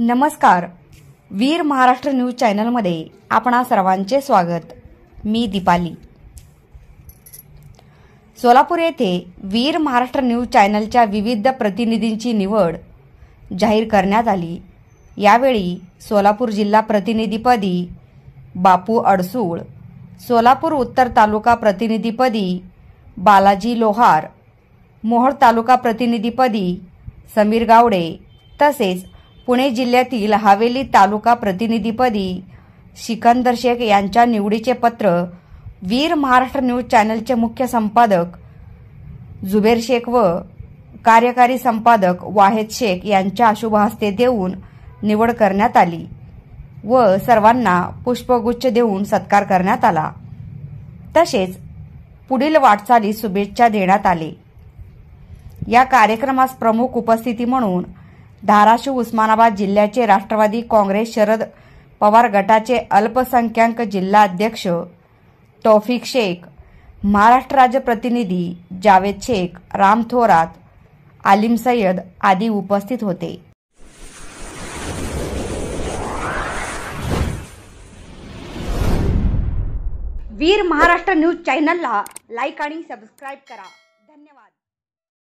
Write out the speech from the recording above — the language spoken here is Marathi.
नमस्कार, वीर महाराष्ट्र न्यूज चॅनलमध्ये आपणा सर्वांचे स्वागत। मी दीपाली। सोलापूर येथे वीर महाराष्ट्र न्यूज चॅनलच्या विविध प्रतिनिधींची निवड जाहीर करण्यात आली। यावेळी सोलापूर जिल्हा प्रतिनिधीपदी बापू अडसूळ, सोलापूर उत्तर तालुका प्रतिनिधीपदी बालाजी लोहार, मोहोळ तालुका प्रतिनिधीपदी समीर गावडे तसेच पुणे जिल्ह्यातील हवेली तालुका प्रतिनिधीपदी सिकंदर शेख यांच्या निवडीचे पत्र वीर महाराष्ट्र न्यूज चॅनलचे मुख्य संपादक जुबेर शेख व कार्यकारी संपादक वाहेद शेख यांच्या शुभ हस्ते देऊन निवड करण्यात आली व सर्वांना पुष्पगुच्छ देऊन सत्कार करण्यात आला। तसेच पुढील वाटचालीस शुभेच्छा देण्यात आले। या कार्यक्रमास प्रमुख उपस्थिती म्हणून धाराशिव उस्मानाबाद जिल्ह्याचे राष्ट्रवादी काँग्रेस शरद पवार गटाचे अल्पसंख्याक जिल्हा अध्यक्ष तौफिक शेख, महाराष्ट्र राज्य प्रतिनिधी जावेद शेख, राम थोरात, आलिम सय्यद आदी उपस्थित होते। वीर महाराष्ट्र न्यूज चॅनलला लाईक आणि सबस्क्राइब करा।